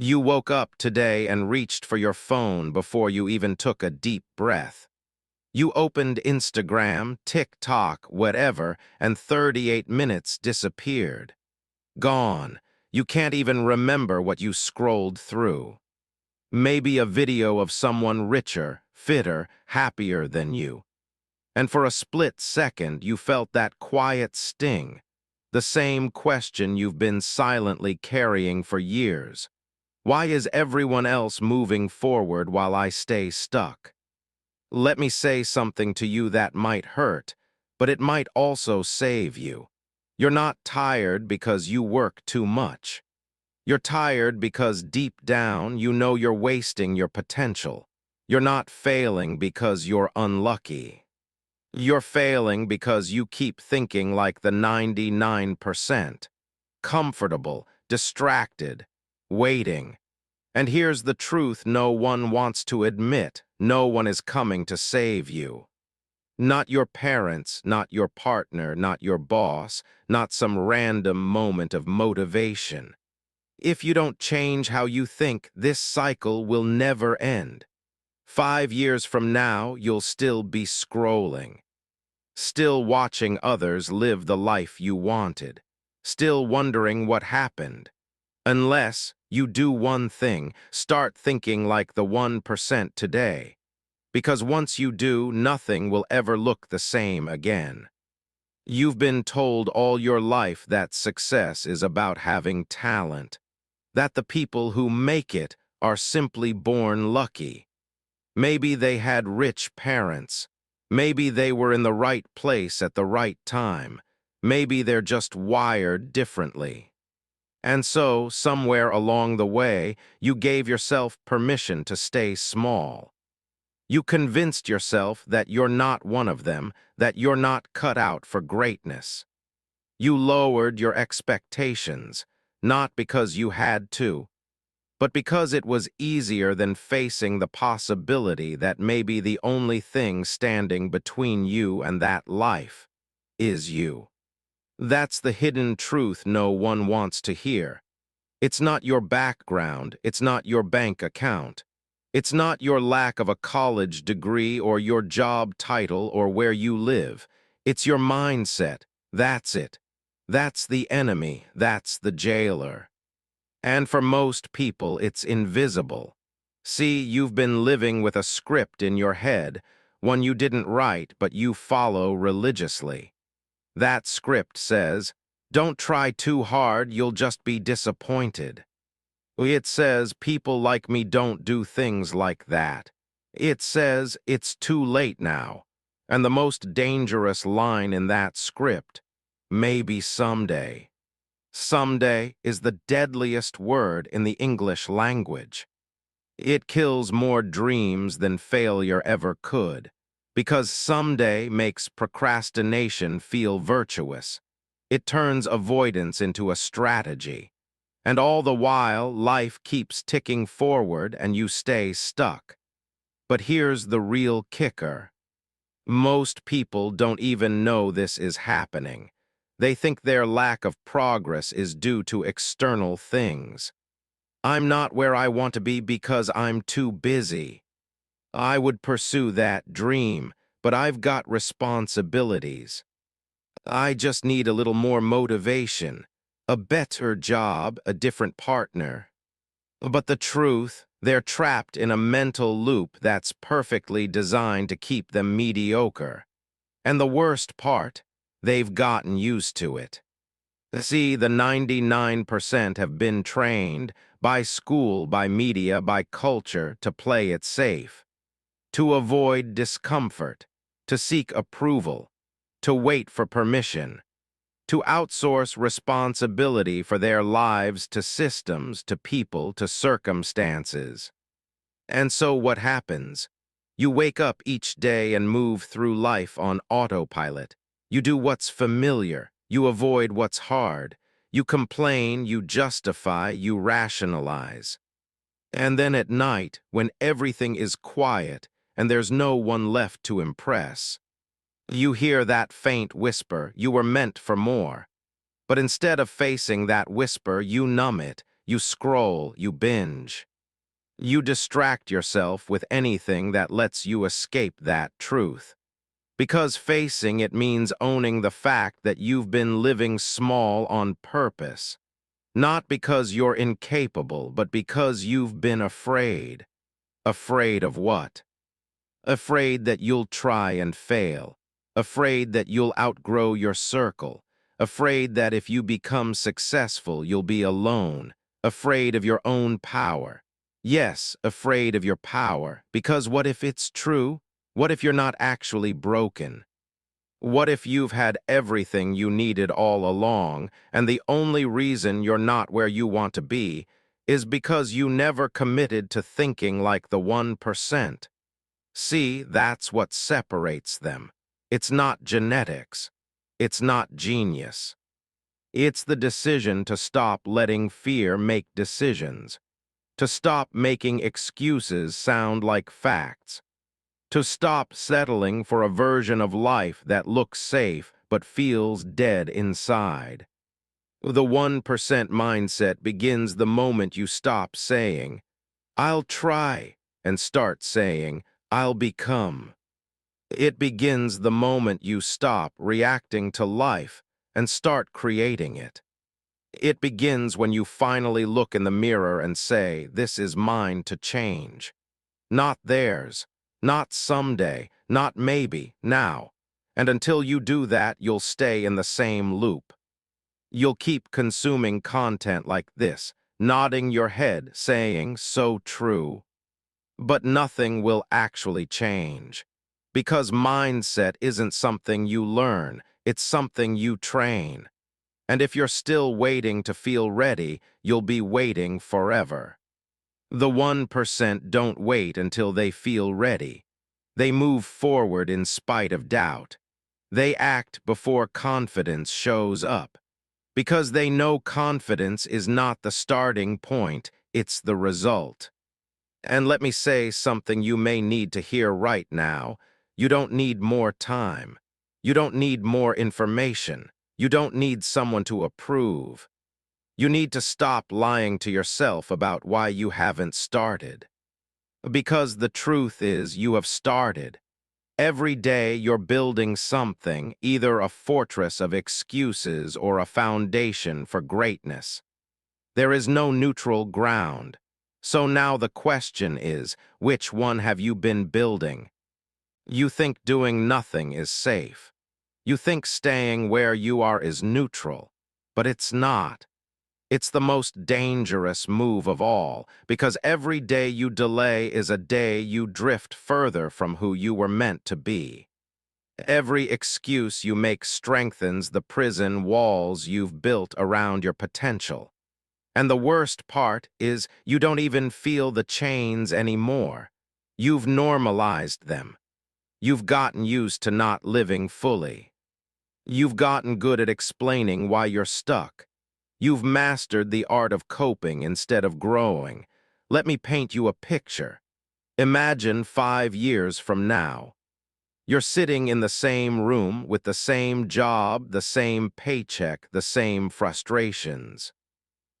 You woke up today and reached for your phone before you even took a deep breath. You opened Instagram, TikTok, whatever, and 38 minutes disappeared. Gone. You can't even remember what you scrolled through. Maybe a video of someone richer, fitter, happier than you. And for a split second, you felt that quiet sting, the same question you've been silently carrying for years. Why is everyone else moving forward while I stay stuck? Let me say something to you that might hurt, but it might also save you. You're not tired because you work too much. You're tired because deep down you know you're wasting your potential. You're not failing because you're unlucky. You're failing because you keep thinking like the 99%. Comfortable, distracted, waiting. And here's the truth no one wants to admit. No one is coming to save you. Not your parents, not your partner, not your boss, not some random moment of motivation. If you don't change how you think, this cycle will never end. 5 years from now, you'll still be scrolling, still watching others live the life you wanted, still wondering what happened. Unless you do one thing, start thinking like the 1% today. Because once you do, nothing will ever look the same again. You've been told all your life that success is about having talent, that the people who make it are simply born lucky. Maybe they had rich parents. Maybe they were in the right place at the right time. Maybe they're just wired differently. And so, somewhere along the way, you gave yourself permission to stay small. You convinced yourself that you're not one of them, that you're not cut out for greatness. You lowered your expectations, not because you had to, but because it was easier than facing the possibility that maybe the only thing standing between you and that life is you. That's the hidden truth no one wants to hear. It's not your background, it's not your bank account. It's not your lack of a college degree or your job title or where you live. It's your mindset. That's it. That's the enemy. That's the jailer. And for most people, it's invisible. See, you've been living with a script in your head, one you didn't write but you follow religiously. That script says, "Don't try too hard, you'll just be disappointed." It says, "People like me don't do things like that." It says, "It's too late now." And the most dangerous line in that script, "Maybe someday." Someday is the deadliest word in the English language. It kills more dreams than failure ever could, because someday makes procrastination feel virtuous. It turns avoidance into a strategy. And all the while, life keeps ticking forward and you stay stuck. But here's the real kicker. Most people don't even know this is happening. They think their lack of progress is due to external things. I'm not where I want to be because I'm too busy. I would pursue that dream, but I've got responsibilities. I just need a little more motivation, a better job, a different partner. But the truth, they're trapped in a mental loop that's perfectly designed to keep them mediocre. And the worst part, they've gotten used to it. See, the 99% have been trained by school, by media, by culture to play it safe, to avoid discomfort, to seek approval, to wait for permission, to outsource responsibility for their lives to systems, to people, to circumstances. And so what happens? You wake up each day and move through life on autopilot. You do what's familiar. You avoid what's hard. You complain, you justify, you rationalize. And then at night, when everything is quiet and there's no one left to impress, you hear that faint whisper, "You were meant for more." But instead of facing that whisper, you numb it. You scroll, you binge. You distract yourself with anything that lets you escape that truth. Because facing it means owning the fact that you've been living small on purpose. Not because you're incapable, but because you've been afraid. Afraid of what? Afraid that you'll try and fail. Afraid that you'll outgrow your circle. Afraid that if you become successful, you'll be alone. Afraid of your own power. Yes, afraid of your power, because what if it's true? What if you're not actually broken? What if you've had everything you needed all along, and the only reason you're not where you want to be is because you never committed to thinking like the 1%? See, that's what separates them. It's not genetics. It's not genius. It's the decision to stop letting fear make decisions, to stop making excuses sound like facts, to stop settling for a version of life that looks safe but feels dead inside. The 1% mindset begins the moment you stop saying, "I'll try," and start saying, "I'll become." It begins the moment you stop reacting to life and start creating it. It begins when you finally look in the mirror and say, "This is mine to change." Not theirs, not someday, not maybe, now. And until you do that, you'll stay in the same loop. You'll keep consuming content like this, nodding your head, saying, "So true." But nothing will actually change. Because mindset isn't something you learn, it's something you train. And if you're still waiting to feel ready, you'll be waiting forever. The 1% don't wait until they feel ready. They move forward in spite of doubt. They act before confidence shows up. Because they know confidence is not the starting point, it's the result. And let me say something you may need to hear right now. You don't need more time. You don't need more information. You don't need someone to approve. You need to stop lying to yourself about why you haven't started. Because the truth is, you have started. Every day you're building something, either a fortress of excuses or a foundation for greatness. There is no neutral ground. So now the question is, which one have you been building? You think doing nothing is safe. You think staying where you are is neutral, but it's not. It's the most dangerous move of all, because every day you delay is a day you drift further from who you were meant to be. Every excuse you make strengthens the prison walls you've built around your potential. And the worst part is you don't even feel the chains anymore. You've normalized them. You've gotten used to not living fully. You've gotten good at explaining why you're stuck. You've mastered the art of coping instead of growing. Let me paint you a picture. Imagine 5 years from now. You're sitting in the same room with the same job, the same paycheck, the same frustrations.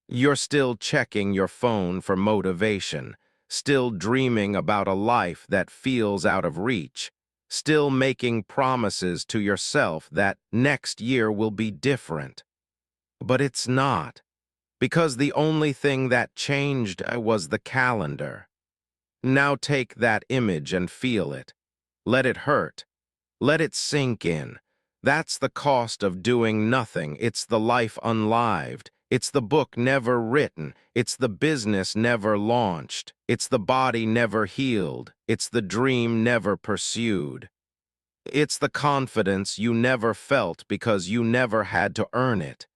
You're still checking your phone for motivation, still dreaming about a life that feels out of reach, still making promises to yourself that next year will be different. But it's not, because the only thing that changed was the calendar. Now take that image and feel it. Let it hurt. Let it sink in. That's the cost of doing nothing. It's the life unlived. It's the book never written. It's the business never launched. It's the body never healed. It's the dream never pursued. It's the confidence you never felt because you never had to earn it.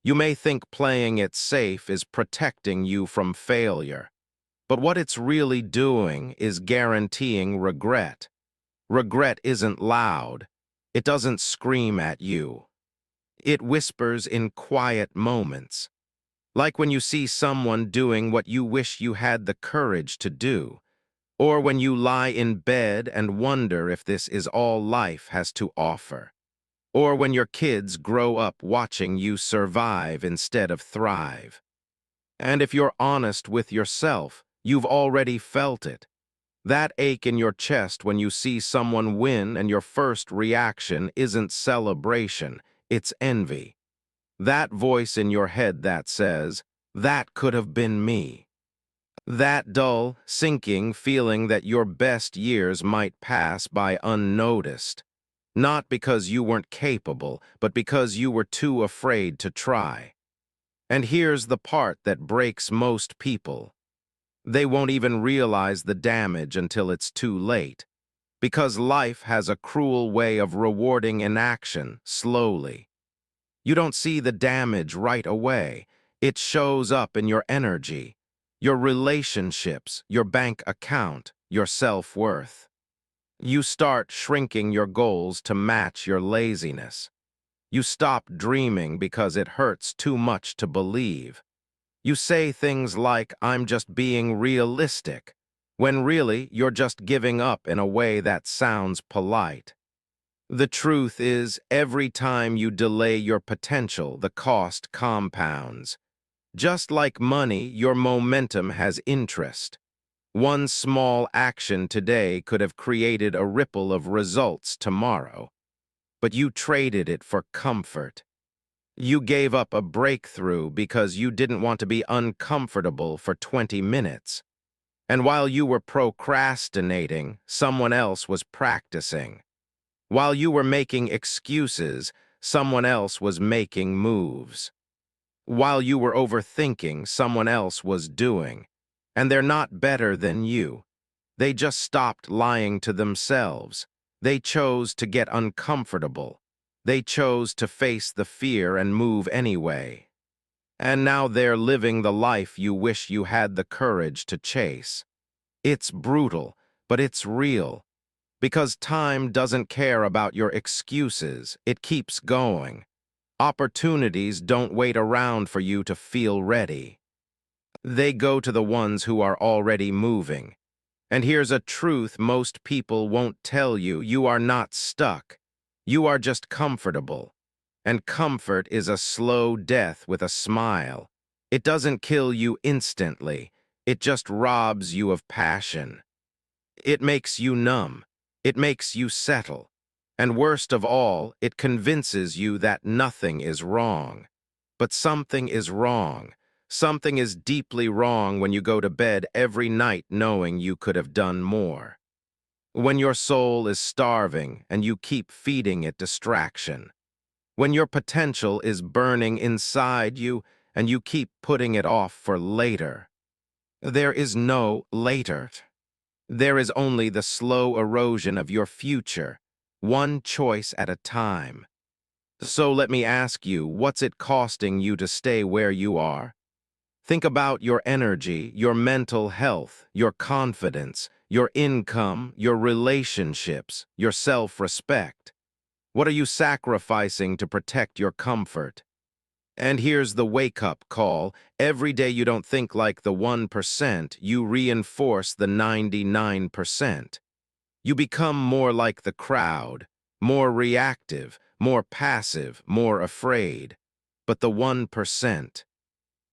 You may think playing it safe is protecting you from failure, but what it's really doing is guaranteeing regret. Regret isn't loud. It doesn't scream at you. It whispers in quiet moments, like when you see someone doing what you wish you had the courage to do, or when you lie in bed and wonder if this is all life has to offer, or when your kids grow up watching you survive instead of thrive. And if you're honest with yourself, you've already felt it. That ache in your chest when you see someone win and your first reaction isn't celebration, it's envy. That voice in your head that says, "That could have been me." That dull, sinking feeling that your best years might pass by unnoticed. Not because you weren't capable, but because you were too afraid to try. And here's the part that breaks most people. They won't even realize the damage until it's too late. Because life has a cruel way of rewarding inaction slowly. You don't see the damage right away. It shows up in your energy, your relationships, your bank account, your self-worth. You start shrinking your goals to match your laziness. You stop dreaming because it hurts too much to believe. You say things like, "I'm just being realistic," when really you're just giving up in a way that sounds polite. The truth is, every time you delay your potential, the cost compounds. Just like money, your momentum has interest. One small action today could have created a ripple of results tomorrow. But you traded it for comfort. You gave up a breakthrough because you didn't want to be uncomfortable for 20 minutes. And while you were procrastinating, someone else was practicing. While you were making excuses, someone else was making moves. While you were overthinking, someone else was doing. And they're not better than you. They just stopped lying to themselves. They chose to get uncomfortable. They chose to face the fear and move anyway. And now they're living the life you wish you had the courage to chase. It's brutal, but it's real. Because time doesn't care about your excuses, it keeps going. Opportunities don't wait around for you to feel ready. They go to the ones who are already moving. And here's a truth most people won't tell you: you are not stuck. You are just comfortable. And comfort is a slow death with a smile. It doesn't kill you instantly. It just robs you of passion. It makes you numb. It makes you settle. And worst of all, it convinces you that nothing is wrong. But something is wrong. Something is deeply wrong when you go to bed every night knowing you could have done more. When your soul is starving and you keep feeding it distraction. When your potential is burning inside you and you keep putting it off for later. There is no later. There is only the slow erosion of your future, one choice at a time. So let me ask you, what's it costing you to stay where you are? Think about your energy, your mental health, your confidence, your income, your relationships, your self-respect. What are you sacrificing to protect your comfort? And here's the wake-up call. Every day you don't think like the 1%, you reinforce the 99%. You become more like the crowd, more reactive, more passive, more afraid. But the 1%,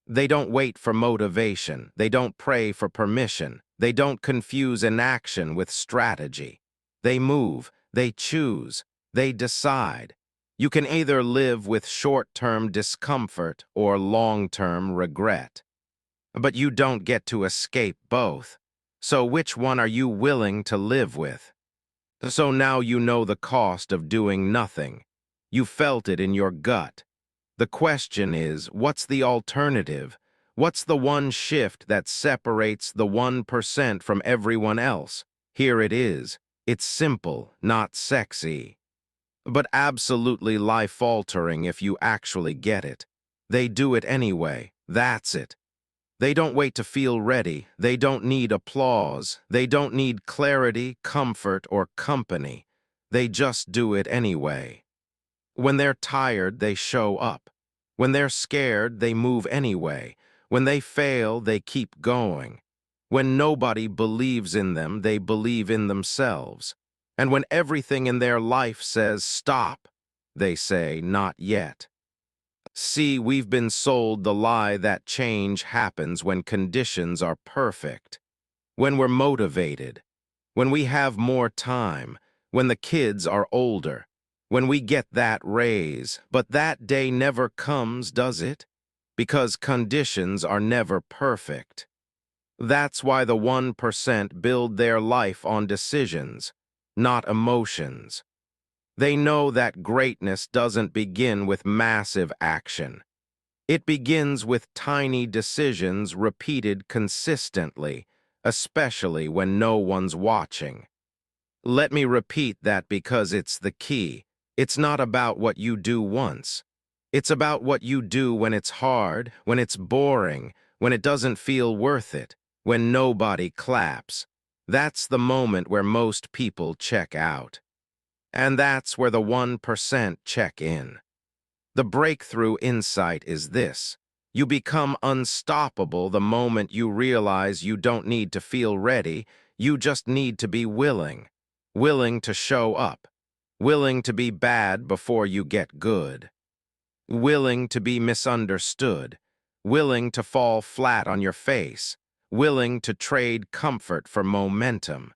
they don't wait for motivation. They don't pray for permission. They don't confuse inaction with strategy. They move, they choose, they decide. You can either live with short-term discomfort or long-term regret. But you don't get to escape both. So which one are you willing to live with? So now you know the cost of doing nothing. You felt it in your gut. The question is, what's the alternative? What's the one shift that separates the 1% from everyone else? Here it is. It's simple, not sexy, but absolutely life-altering if you actually get it. They do it anyway. That's it. They don't wait to feel ready. They don't need applause. They don't need clarity, comfort, or company. They just do it anyway. When they're tired, they show up. When they're scared, they move anyway. When they fail, they keep going. When nobody believes in them, they believe in themselves. And when everything in their life says stop, they say not yet. See, we've been sold the lie that change happens when conditions are perfect, when we're motivated, when we have more time, when the kids are older, when we get that raise. But that day never comes, does it? Because conditions are never perfect. That's why the 1% build their life on decisions, not emotions. They know that greatness doesn't begin with massive action. It begins with tiny decisions repeated consistently, especially when no one's watching. Let me repeat that because it's the key. It's not about what you do once. It's about what you do when it's hard, when it's boring, when it doesn't feel worth it, when nobody claps. That's the moment where most people check out. And that's where the 1% check in. The breakthrough insight is this. You become unstoppable the moment you realize you don't need to feel ready, you just need to be willing. Willing to show up. Willing to be bad before you get good. Willing to be misunderstood. Willing to fall flat on your face. Willing to trade comfort for momentum.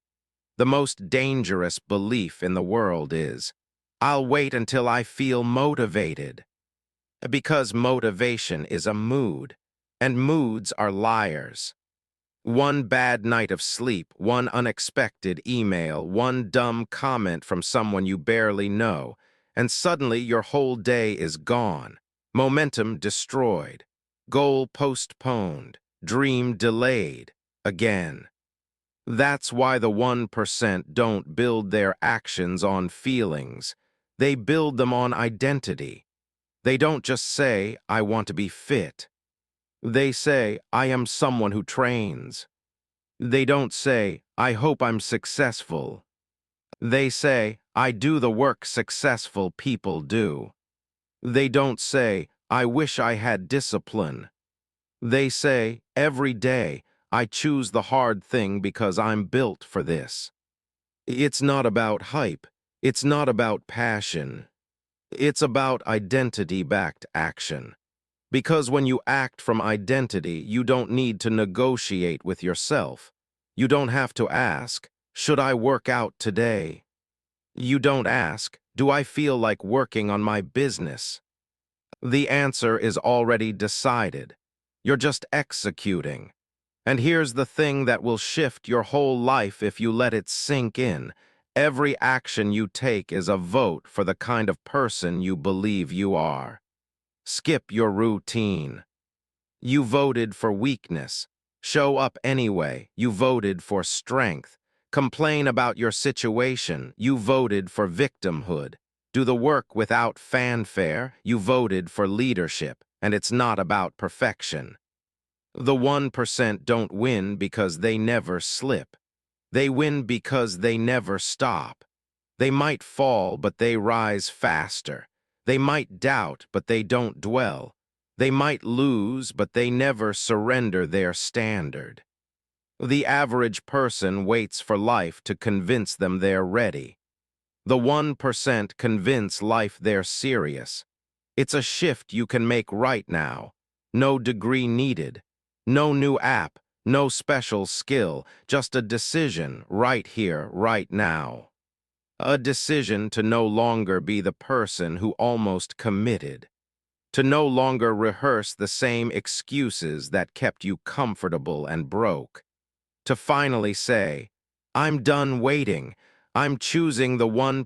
The most dangerous belief in the world is, I'll wait until I feel motivated. Because motivation is a mood, and moods are liars. One bad night of sleep, one unexpected email, one dumb comment from someone you barely know, and suddenly your whole day is gone. Momentum destroyed. Goal postponed. Dream delayed. Again. That's why the 1% don't build their actions on feelings. They build them on identity. They don't just say, I want to be fit. They say, I am someone who trains. They don't say, I hope I'm successful. They say, I do the work successful people do. They don't say, I wish I had discipline. They say, every day, I choose the hard thing because I'm built for this. It's not about hype. It's not about passion. It's about identity-backed action. Because when you act from identity, you don't need to negotiate with yourself. You don't have to ask, should I work out today? You don't ask, do I feel like working on my business? The answer is already decided. You're just executing. And here's the thing that will shift your whole life if you let it sink in. Every action you take is a vote for the kind of person you believe you are. Skip your routine. You voted for weakness. Show up anyway. You voted for strength. Complain about your situation. You voted for victimhood. Do the work without fanfare. You voted for leadership. And it's not about perfection. The 1% don't win because they never slip. They win because they never stop. They might fall, but they rise faster. They might doubt, but they don't dwell. They might lose, but they never surrender their standard. The average person waits for life to convince them they're ready. The 1% convince life they're serious. It's a shift you can make right now. No degree needed. No new app. No special skill. Just a decision right here, right now. A decision to no longer be the person who almost committed. To no longer rehearse the same excuses that kept you comfortable and broke. To finally say, I'm done waiting. I'm choosing the 1%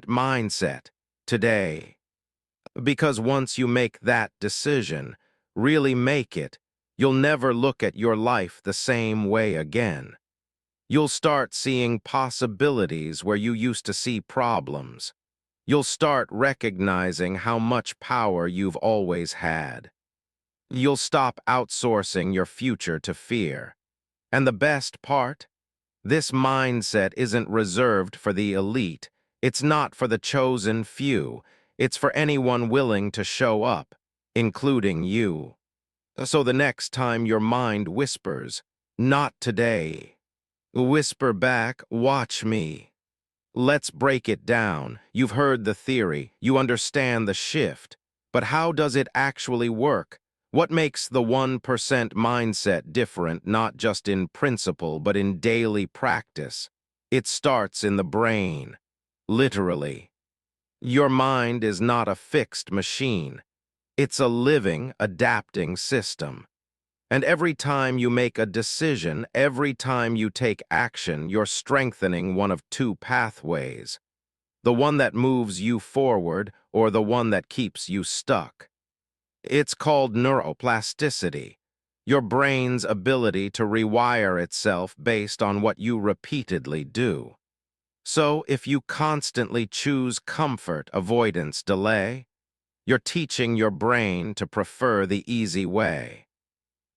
mindset today. Because once you make that decision, really make it, you'll never look at your life the same way again. You'll start seeing possibilities where you used to see problems. You'll start recognizing how much power you've always had. You'll stop outsourcing your future to fear. And the best part? This mindset isn't reserved for the elite. It's not for the chosen few. It's for anyone willing to show up, including you. So the next time your mind whispers, not today, whisper back, watch me. Let's break it down. You've heard the theory. You understand the shift. But how does it actually work? What makes the 1% mindset different, not just in principle, but in daily practice? It starts in the brain, literally. Your mind is not a fixed machine. It's a living, adapting system. And every time you make a decision, every time you take action, you're strengthening one of two pathways. The one that moves you forward or the one that keeps you stuck. It's called neuroplasticity, your brain's ability to rewire itself based on what you repeatedly do. So if you constantly choose comfort, avoidance, delay, you're teaching your brain to prefer the easy way.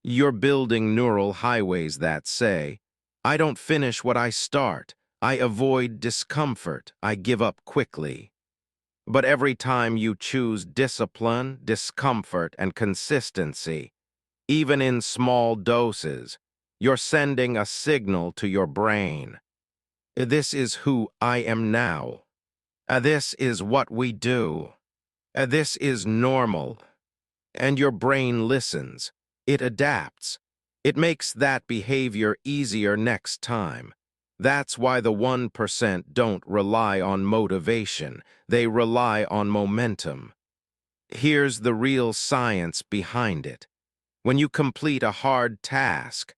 You're building neural highways that say, I don't finish what I start. I avoid discomfort. I give up quickly. But every time you choose discipline, discomfort, and consistency, even in small doses, you're sending a signal to your brain. This is who I am now. This is what we do. This is normal. And your brain listens. It adapts. It makes that behavior easier next time. That's why the 1% don't rely on motivation. They rely on momentum. Here's the real science behind it. When you complete a hard task,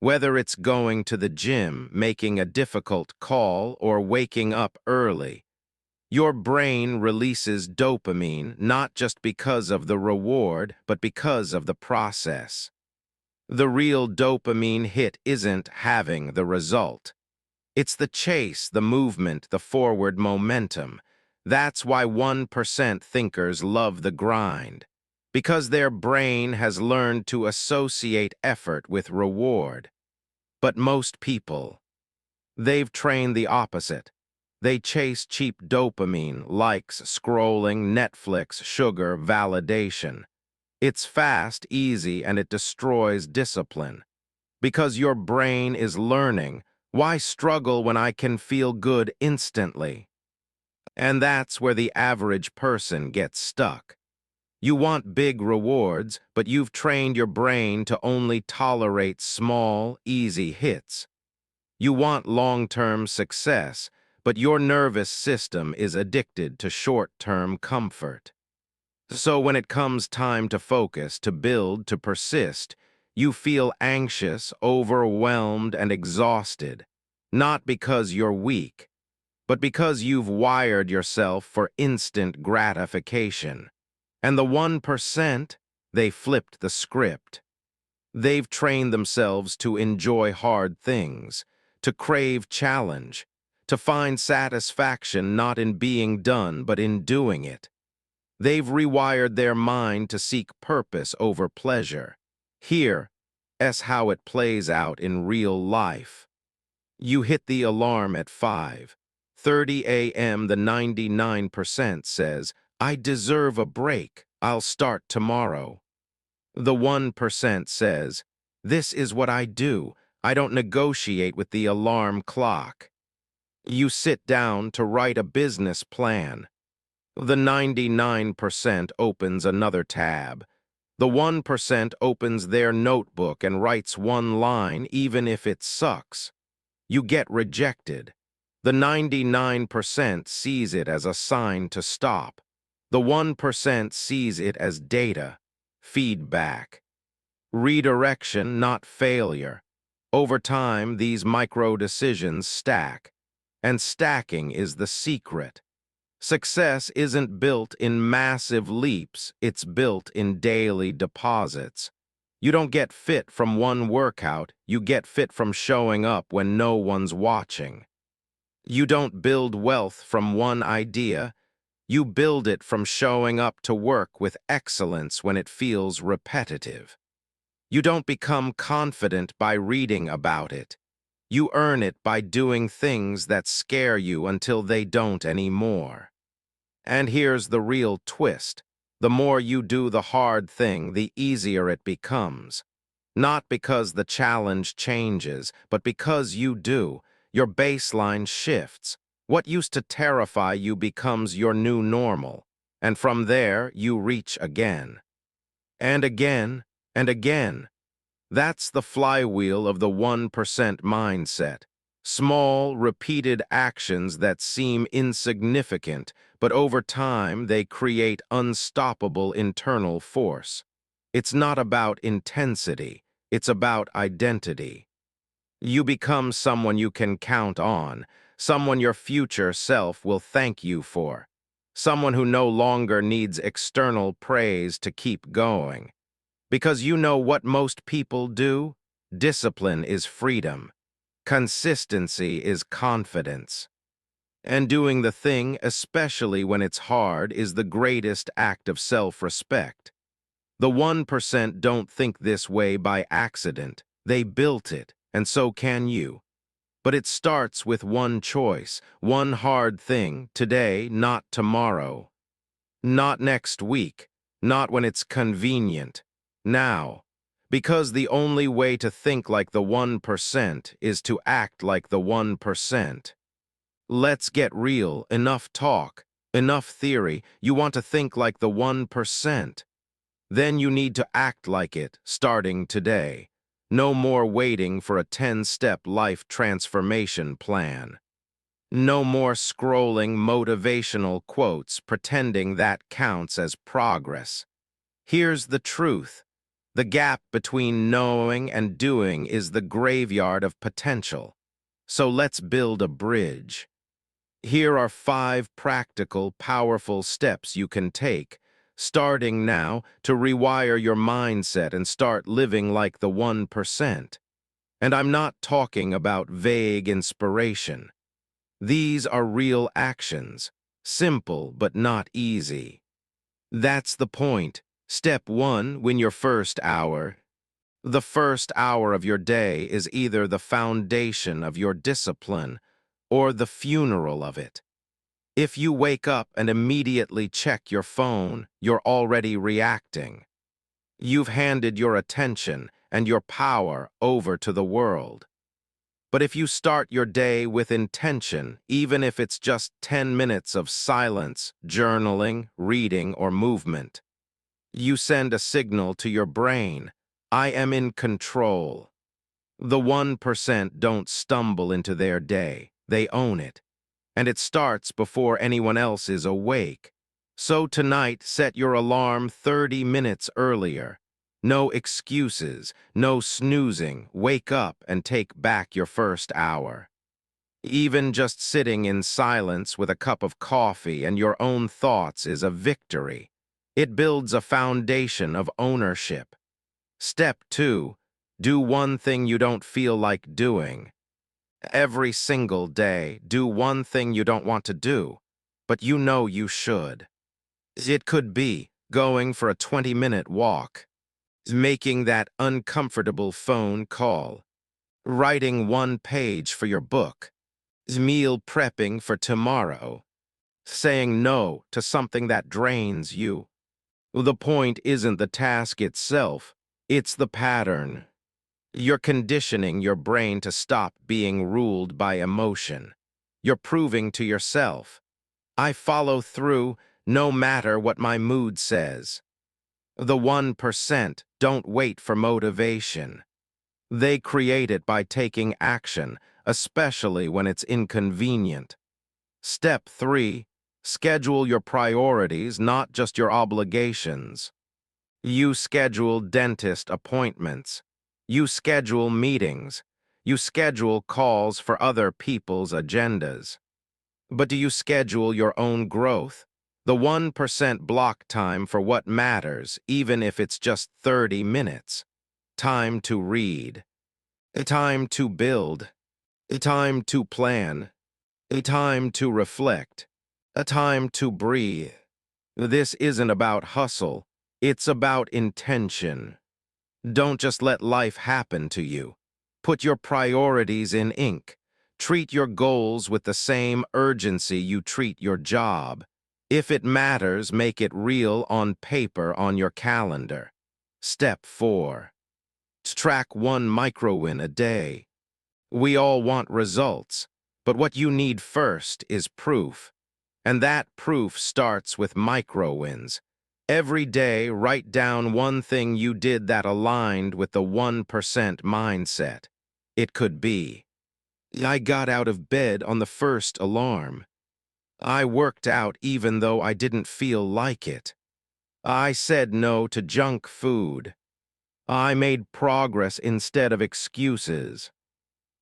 whether it's going to the gym, making a difficult call, or waking up early, your brain releases dopamine not just because of the reward, but because of the process. The real dopamine hit isn't having the result. It's the chase, the movement, the forward momentum. That's why 1% thinkers love the grind, because their brain has learned to associate effort with reward. But most people, they've trained the opposite. They chase cheap dopamine, likes, scrolling, Netflix, sugar, validation. It's fast, easy, and it destroys discipline. Because your brain is learning, why struggle when I can feel good instantly? And that's where the average person gets stuck. You want big rewards, but you've trained your brain to only tolerate small, easy hits. You want long-term success, but your nervous system is addicted to short-term comfort. So when it comes time to focus, to build, to persist, you feel anxious, overwhelmed, and exhausted, not because you're weak, but because you've wired yourself for instant gratification. And the 1%, they flipped the script. They've trained themselves to enjoy hard things, to crave challenge, to find satisfaction not in being done but in doing it. They've rewired their mind to seek purpose over pleasure. Here's how it plays out in real life. You hit the alarm at 5:30 a.m. The 99% says, I deserve a break. I'll start tomorrow. The 1% says, this is what I do. I don't negotiate with the alarm clock. You sit down to write a business plan. The 99% opens another tab. The 1% opens their notebook and writes one line even if it sucks. You get rejected. The 99% sees it as a sign to stop. The 1% sees it as data, feedback, redirection, not failure. Over time, these micro-decisions stack, and stacking is the secret. Success isn't built in massive leaps, it's built in daily deposits. You don't get fit from one workout, you get fit from showing up when no one's watching. You don't build wealth from one idea, you build it from showing up to work with excellence when it feels repetitive. You don't become confident by reading about it. You earn it by doing things that scare you until they don't anymore. And here's the real twist. The more you do the hard thing, the easier it becomes. Not because the challenge changes, but because you do. Your baseline shifts. What used to terrify you becomes your new normal. and from there you reach again. And again, and again. That's the flywheel of the 1% mindset. Small, repeated actions that seem insignificant, but over time they create unstoppable internal force. It's not about intensity, it's about identity. You become someone you can count on, someone your future self will thank you for, someone who no longer needs external praise to keep going. Because you know what most people do? Discipline is freedom. Consistency is confidence. And doing the thing, especially when it's hard, is the greatest act of self-respect. The 1% don't think this way by accident. They built it, and so can you. But it starts with one choice, one hard thing, today, not tomorrow. Not next week, not when it's convenient. Now. Because the only way to think like the 1% is to act like the 1%. Let's get real, enough talk, enough theory. You want to think like the 1%. Then you need to act like it, starting today. No more waiting for a 10-step life transformation plan. No more scrolling motivational quotes pretending that counts as progress. Here's the truth. The gap between knowing and doing is the graveyard of potential. So let's build a bridge. Here are 5 practical, powerful steps you can take, starting now, to rewire your mindset and start living like the 1%. And I'm not talking about vague inspiration. These are real actions, simple but not easy. That's the point. Step 1, win your first hour. The first hour of your day is either the foundation of your discipline or the funeral of it. If you wake up and immediately check your phone, you're already reacting. You've handed your attention and your power over to the world. But if you start your day with intention, even if it's just 10 minutes of silence, journaling, reading, or movement, you send a signal to your brain, I am in control. The 1% don't stumble into their day, they own it. And it starts before anyone else is awake. So tonight, set your alarm 30 minutes earlier. No excuses, no snoozing. Wake up and take back your first hour. Even just sitting in silence with a cup of coffee and your own thoughts is a victory. It builds a foundation of ownership. Step 2, do one thing you don't feel like doing. Every single day, do one thing you don't want to do, but you know you should. It could be going for a 20-minute walk, making that uncomfortable phone call, writing one page for your book, meal prepping for tomorrow, saying no to something that drains you. The point isn't the task itself, it's the pattern. You're conditioning your brain to stop being ruled by emotion. You're proving to yourself, I follow through no matter what my mood says. The 1% don't wait for motivation. They create it by taking action, especially when it's inconvenient. Step 3, schedule your priorities, not just your obligations. You schedule dentist appointments. You schedule meetings. You schedule calls for other people's agendas. But do you schedule your own growth? The 1% block time for what matters, even if it's just 30 minutes. Time to read. A time to build. A time to plan. A time to reflect. A time to breathe. This isn't about hustle. It's about intention. Don't just let life happen to you. Put your priorities in ink. Treat your goals with the same urgency you treat your job. If it matters, make it real on paper on your calendar. Step 4. Track one micro-win a day. We all want results, but what you need first is proof. And that proof starts with micro wins. Every day, write down one thing you did that aligned with the 1% mindset. It could be, I got out of bed on the first alarm. I worked out even though I didn't feel like it. I said no to junk food. I made progress instead of excuses.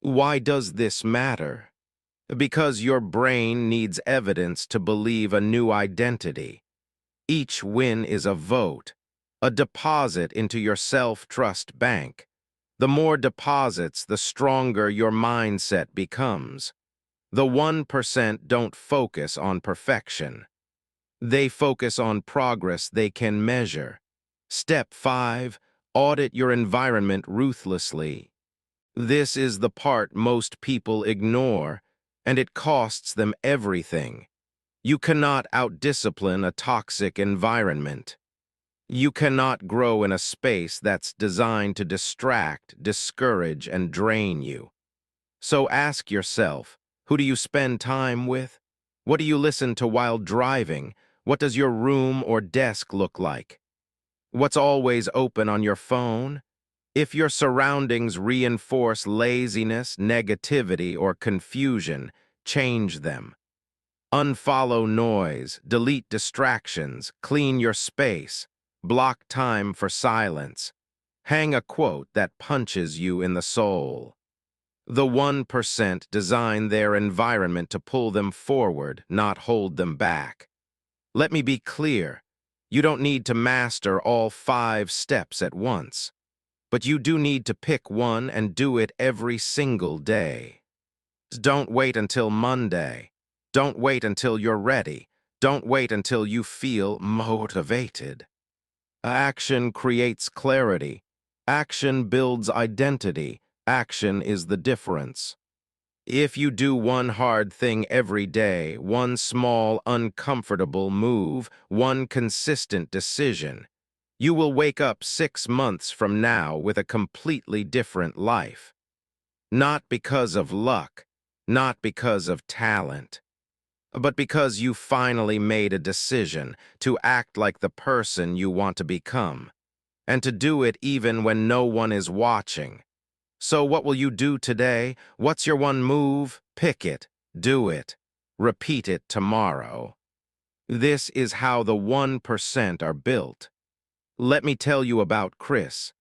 Why does this matter? Because your brain needs evidence to believe a new identity. Each win is a vote, a deposit into your self-trust bank. The more deposits, the stronger your mindset becomes. The 1% don't focus on perfection. They focus on progress they can measure. Step 5, audit your environment ruthlessly. This is the part most people ignore, and it costs them everything. You cannot outdiscipline a toxic environment. You cannot grow in a space that's designed to distract, discourage, and drain you. So ask yourself, who do you spend time with? What do you listen to while driving? What does your room or desk look like? What's always open on your phone? If your surroundings reinforce laziness, negativity, or confusion, change them. Unfollow noise, delete distractions, clean your space, block time for silence. Hang a quote that punches you in the soul. The 1% design their environment to pull them forward, not hold them back. Let me be clear. You don't need to master all 5 steps at once, but you do need to pick one and do it every single day. Don't wait until Monday. Don't wait until you're ready. Don't wait until you feel motivated. Action creates clarity. Action builds identity. Action is the difference. If you do one hard thing every day, one small, uncomfortable move, one consistent decision, you will wake up 6 months from now with a completely different life. Not because of luck, not because of talent, but because you finally made a decision to act like the person you want to become, and to do it even when no one is watching. So what will you do today? What's your one move? Pick it. Do it. Repeat it tomorrow. This is how the 1% are built. Let me tell you about Chris.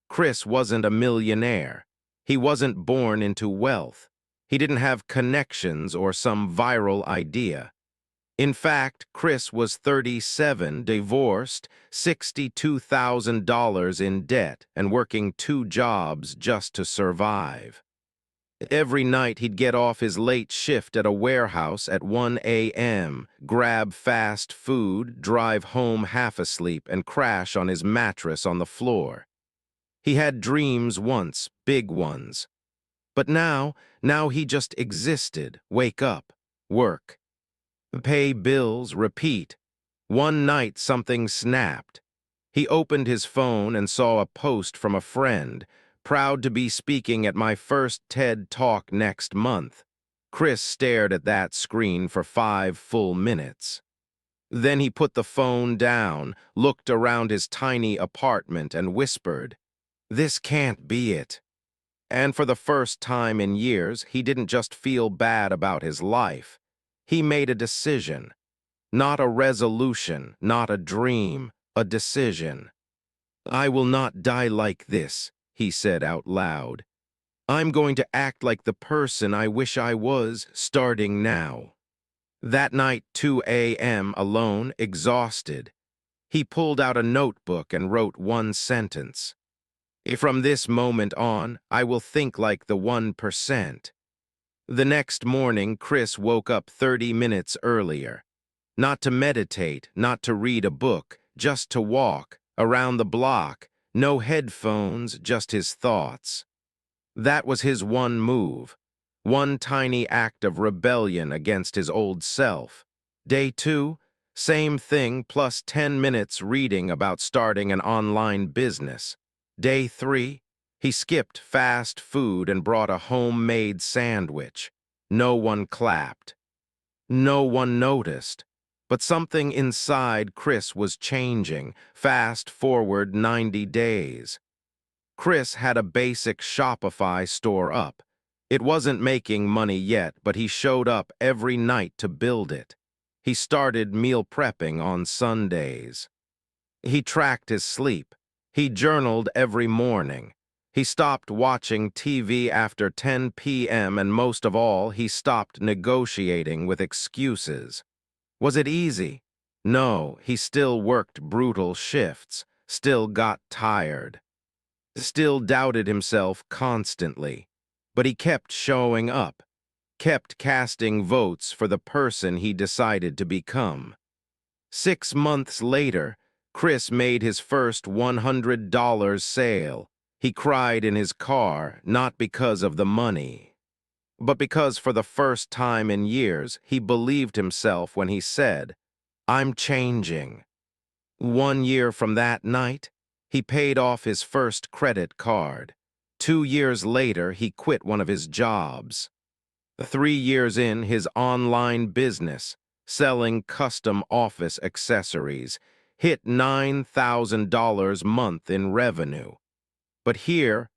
Chris wasn't a millionaire. He wasn't born into wealth. He didn't have connections or some viral idea. In fact, Chris was 37, divorced, $62,000 in debt, and working 2 jobs just to survive. Every night he'd get off his late shift at a warehouse at 1 a.m., grab fast food, drive home half asleep, and crash on his mattress on the floor. He had dreams once, big ones. But now he just existed, wake up, work, pay bills, repeat. One night something snapped. He opened his phone and saw a post from a friend, proud to be speaking at my first TED Talk next month. Chris stared at that screen for 5 full minutes. Then he put the phone down, looked around his tiny apartment and whispered, "This can't be it." And for the first time in years, he didn't just feel bad about his life. He made a decision. Not a resolution, not a dream, a decision. "I will not die like this," he said out loud. "I'm going to act like the person I wish I was, starting now." That night, 2 a.m., alone, exhausted, he pulled out a notebook and wrote one sentence. "From this moment on, I will think like the 1%. The next morning, Chris woke up 30 minutes earlier. Not to meditate, not to read a book, just to walk around the block. No headphones, just his thoughts. That was his one move. One tiny act of rebellion against his old self. Day 2, same thing plus 10 minutes reading about starting an online business. Day 3, he skipped fast food and brought a homemade sandwich. No one clapped. No one noticed. But something inside Chris was changing. Fast forward 90 days. Chris had a basic Shopify store up. It wasn't making money yet, but he showed up every night to build it. He started meal prepping on Sundays. He tracked his sleep. He journaled every morning. He stopped watching TV after 10 p.m. and most of all, he stopped negotiating with excuses. Was it easy? No, he still worked brutal shifts, still got tired, still doubted himself constantly. But he kept showing up, kept casting votes for the person he decided to become. 6 months later, Chris made his first $100 sale. He cried in his car, not because of the money, but because for the first time in years, he believed himself when he said, "I'm changing." 1 year from that night, he paid off his first credit card. 2 years later, he quit one of his jobs. 3 years in, his online business, selling custom office accessories, hit $9,000 a month in revenue. But here's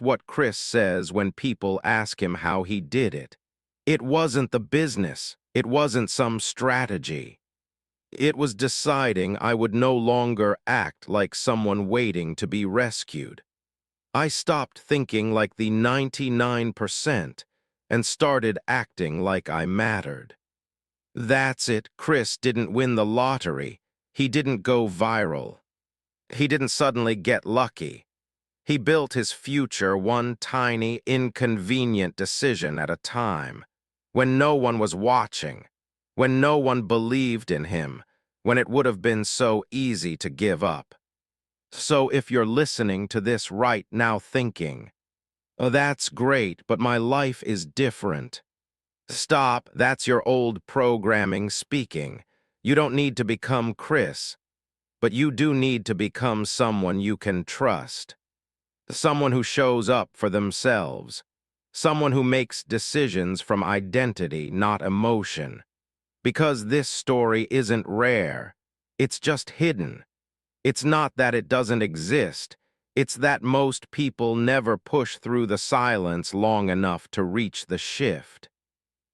what Chris says when people ask him how he did it. It wasn't the business. It wasn't some strategy. It was deciding I would no longer act like someone waiting to be rescued. I stopped thinking like the 99% and started acting like I mattered. That's it. Chris didn't win the lottery. He didn't go viral. He didn't suddenly get lucky. He built his future one tiny, inconvenient decision at a time, when no one was watching, when no one believed in him, when it would have been so easy to give up. So if you're listening to this right now thinking, "Oh, that's great, but my life is different." Stop, that's your old programming speaking. You don't need to become Chris, but you do need to become someone you can trust. Someone who shows up for themselves. Someone who makes decisions from identity, not emotion. Because this story isn't rare. It's just hidden. It's not that it doesn't exist. It's that most people never push through the silence long enough to reach the shift.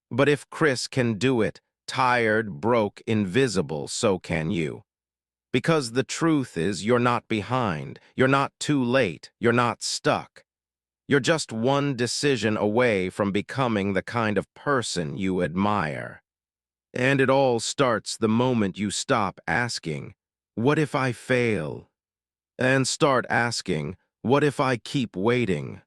But if Chris can do it, tired, broke, invisible, so can you. Because the truth is, you're not behind, you're not too late, you're not stuck. You're just one decision away from becoming the kind of person you admire. And it all starts the moment you stop asking, "What if I fail?" and start asking, "What if I keep waiting?"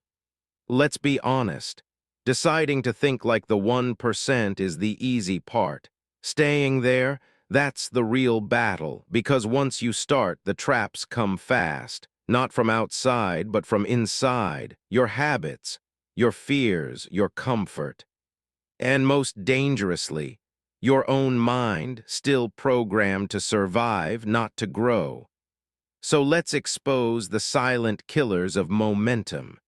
Let's be honest. Deciding to think like the 1% is the easy part. Staying there, that's the real battle, because once you start, the traps come fast. Not from outside, but from inside. Your habits, your fears, your comfort. And most dangerously, your own mind, still programmed to survive, not to grow. So let's expose the silent killers of momentum.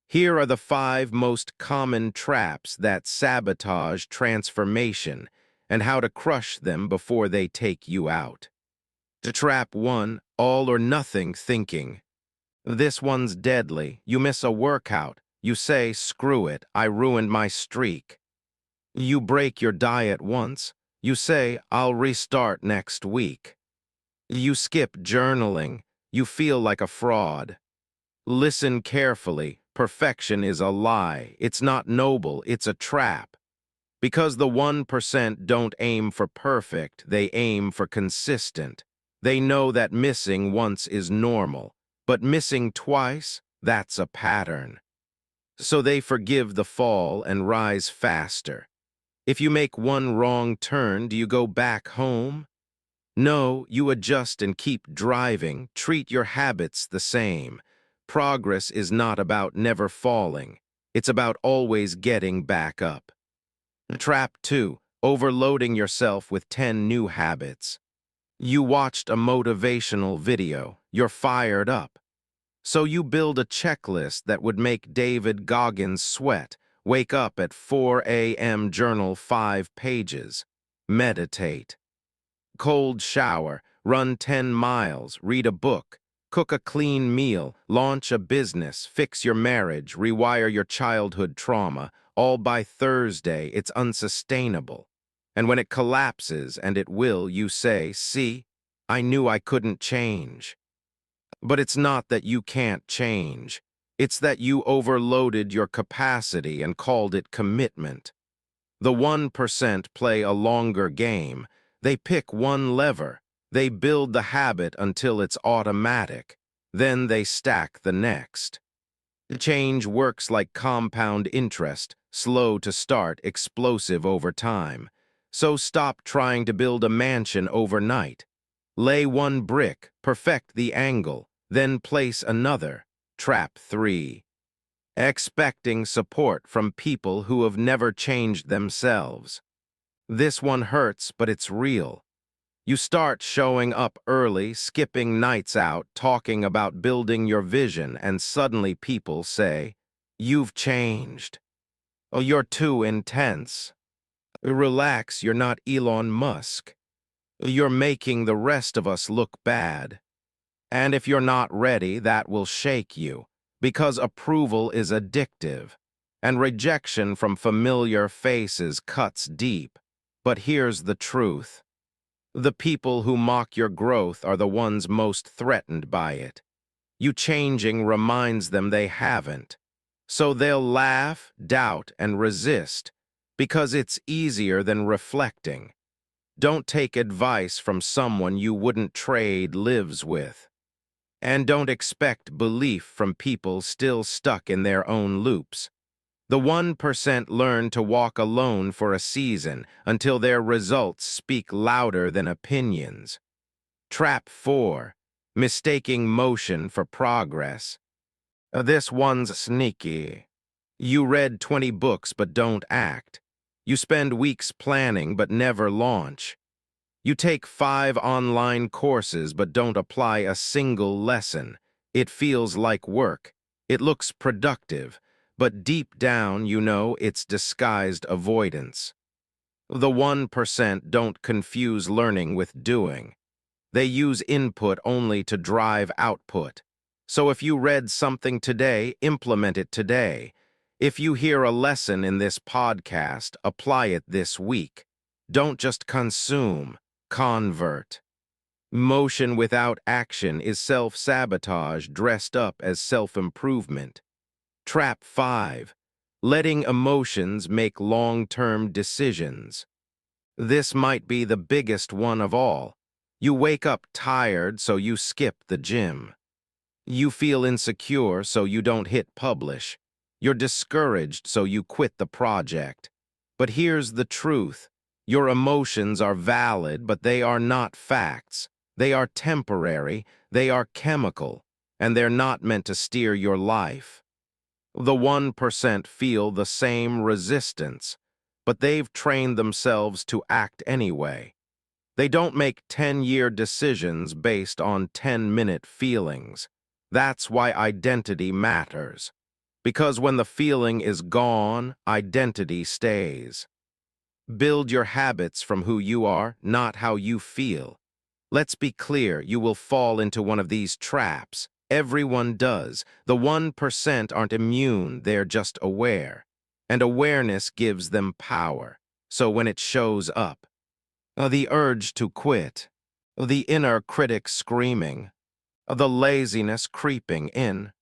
Here are the 5 most common traps that sabotage transformation and how to crush them before they take you out. Trap 1, all or nothing thinking. This one's deadly. You miss a workout. You say, "Screw it, I ruined my streak." You break your diet once. You say, "I'll restart next week." You skip journaling. You feel like a fraud. Listen carefully. Perfection is a lie. It's not noble. It's a trap. Because the 1% don't aim for perfect, they aim for consistent. They know that missing once is normal, but missing twice, that's a pattern. So they forgive the fall and rise faster. If you make one wrong turn, do you go back home? No, you adjust and keep driving. Treat your habits the same. Progress is not about never falling. It's about always getting back up. Trap 2, overloading yourself with 10 new habits. You watched a motivational video. You're fired up. So you build a checklist that would make David Goggins sweat. Wake up at 4 a.m., journal 5 pages. Meditate. Cold shower, run 10 miles, read a book, cook a clean meal, launch a business, fix your marriage, rewire your childhood trauma. All by Thursday, it's unsustainable. And when it collapses, and it will, you say, "See, I knew I couldn't change." But it's not that you can't change. It's that you overloaded your capacity and called it commitment. The 1% play a longer game. They pick one lever. They build the habit until it's automatic. Then they stack the next. Change works like compound interest, slow to start, explosive over time. So stop trying to build a mansion overnight. Lay one brick, perfect the angle, then place another. Trap 3. Expecting support from people who have never changed themselves. This one hurts, but it's real. You start showing up early, skipping nights out, talking about building your vision, and suddenly people say, "You've changed." "Oh, you're too intense." "Relax, you're not Elon Musk." "You're making the rest of us look bad." And if you're not ready, that will shake you, because approval is addictive, and rejection from familiar faces cuts deep. But here's the truth. The people who mock your growth are the ones most threatened by it. You changing reminds them they haven't. So they'll laugh, doubt, and resist, because it's easier than reflecting. Don't take advice from someone you wouldn't trade lives with. And don't expect belief from people still stuck in their own loops. The 1% learn to walk alone for a season until their results speak louder than opinions. Trap 4. Mistaking motion for progress. This one's sneaky. You read 20 books but don't act. You spend weeks planning but never launch. You take 5 online courses but don't apply a single lesson. It feels like work. It looks productive, but deep down you know it's disguised avoidance. The 1% don't confuse learning with doing. They use input only to drive output. So if you read something today, implement it today. If you hear a lesson in this podcast, apply it this week. Don't just consume. Convert. Motion without action is self-sabotage dressed up as self-improvement. Trap 5. Letting emotions make long-term decisions. This might be the biggest one of all. You wake up tired, so you skip the gym. You feel insecure, so you don't hit publish. You're discouraged, so you quit the project. But here's the truth. Your emotions are valid, but they are not facts. They are temporary, they are chemical, and they're not meant to steer your life. The 1% feel the same resistance, but they've trained themselves to act anyway. They don't make 10-year decisions based on 10-minute feelings. That's why identity matters. Because when the feeling is gone, identity stays. Build your habits from who you are, not how you feel. Let's be clear, you will fall into one of these traps. Everyone does. The 1% aren't immune, they're just aware. And awareness gives them power. So when it shows up, the urge to quit, the inner critic screaming, the laziness creeping in,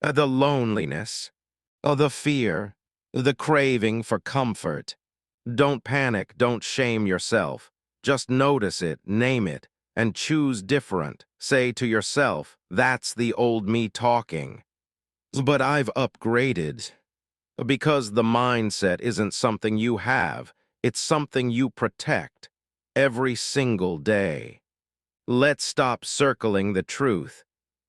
the loneliness, the fear, the craving for comfort. Don't panic, don't shame yourself. Just notice it, name it, and choose different. Say to yourself, "That's the old me talking. But I've upgraded." Because the mindset isn't something you have, it's something you protect every single day. Let's stop circling the truth.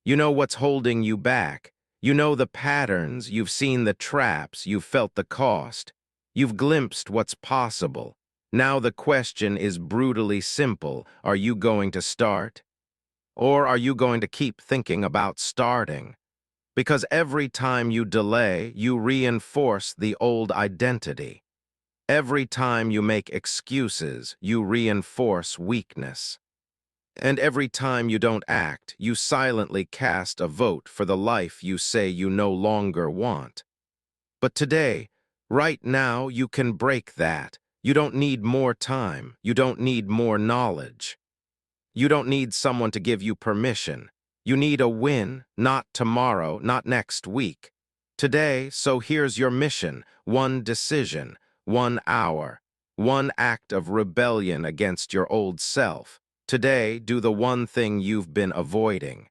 You know what's holding you back. You know the patterns, you've seen the traps, you've felt the cost. You've glimpsed what's possible. Now the question is brutally simple. Are you going to start? Or are you going to keep thinking about starting? Because every time you delay, you reinforce the old identity. Every time you make excuses, you reinforce weakness. And every time you don't act, you silently cast a vote for the life you say you no longer want. But today, right now, you can break that. You don't need more time. You don't need more knowledge. You don't need someone to give you permission. You need a win, not tomorrow, not next week. Today, so here's your mission: one decision, 1 hour, one act of rebellion against your old self. Today, do the one thing you've been avoiding.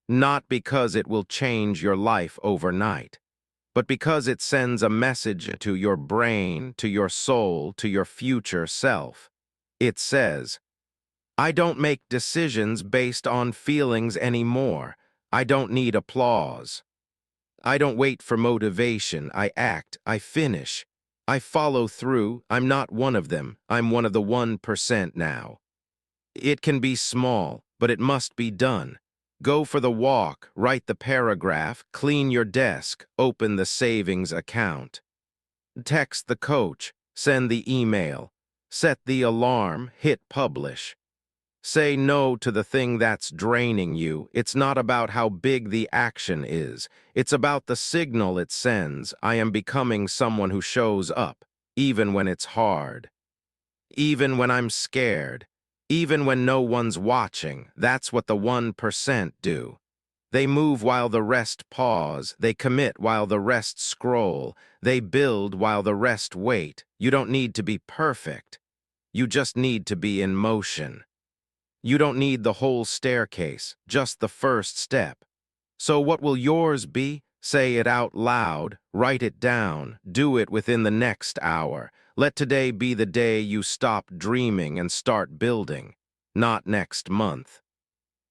Not because it will change your life overnight, but because it sends a message to your brain, to your soul, to your future self. It says, I don't make decisions based on feelings anymore. I don't need applause. I don't wait for motivation. I act. I finish. I follow through. I'm not one of them. I'm one of the 1% now. It can be small, but it must be done. Go for the walk, write the paragraph, clean your desk, open the savings account. Text the coach, send the email, set the alarm, hit publish. Say no to the thing that's draining you. It's not about how big the action is. It's about the signal it sends. I am becoming someone who shows up, even when it's hard. Even when I'm scared. Even when no one's watching. That's what the 1% do. They move while the rest pause. They commit while the rest scroll. They build while the rest wait. You don't need to be perfect. You just need to be in motion. You don't need the whole staircase, just the first step. So what will yours be? Say it out loud, write it down, do it within the next hour. Let today be the day you stop dreaming and start building. Not next month.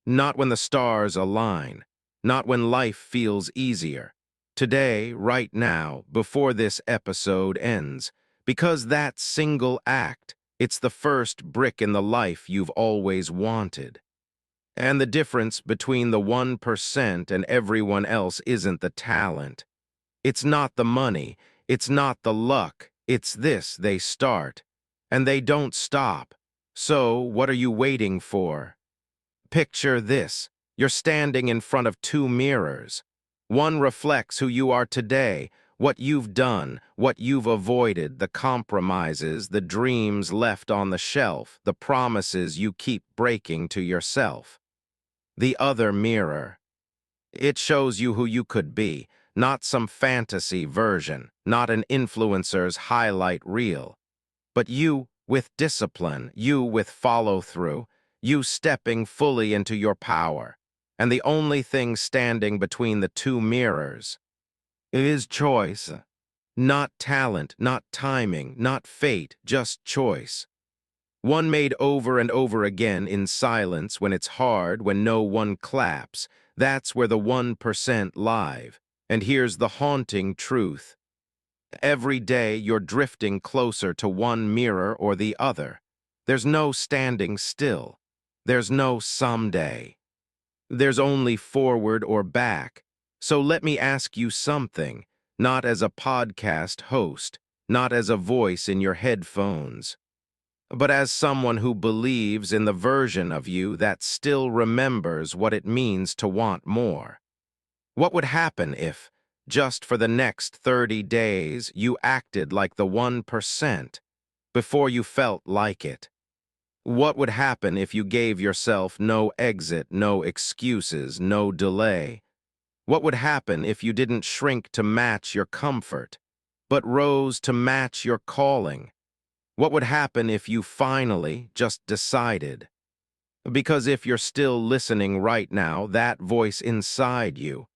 Not when the stars align. Not when life feels easier. Today, right now, before this episode ends. Because that single act, it's the first brick in the life you've always wanted. And the difference between the 1% and everyone else isn't the talent. It's not the money. It's not the luck. It's this: they start. And they don't stop. So, what are you waiting for? Picture this. You're standing in front of two mirrors. One reflects who you are today, what you've done, what you've avoided, the compromises, the dreams left on the shelf, the promises you keep breaking to yourself. The other mirror. It shows you who you could be, not some fantasy version, not an influencer's highlight reel, but you with discipline, you with follow-through, you stepping fully into your power. And the only thing standing between the two mirrors is choice. Not talent, not timing, not fate, just choice. One made over and over again in silence when it's hard, when no one claps. That's where the 1% live. And here's the haunting truth. Every day you're drifting closer to one mirror or the other. There's no standing still. There's no someday. There's only forward or back. So let me ask you something, not as a podcast host, not as a voice in your headphones, but as someone who believes in the version of you that still remembers what it means to want more. What would happen if, just for the next 30 days, you acted like the 1% before you felt like it? What would happen if you gave yourself no exit, no excuses, no delay? What would happen if you didn't shrink to match your comfort, but rose to match your calling? What would happen if you finally just decided? Because if you're still listening right now, that voice inside you,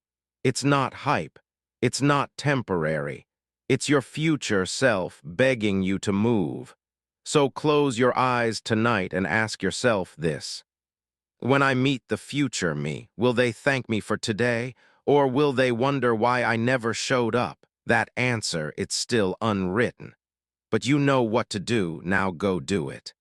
it's not hype. It's not temporary. It's your future self begging you to move. So close your eyes tonight and ask yourself this. When I meet the future me, will they thank me for today, or will they wonder why I never showed up? That answer, it's still unwritten. But you know what to do, now go do it.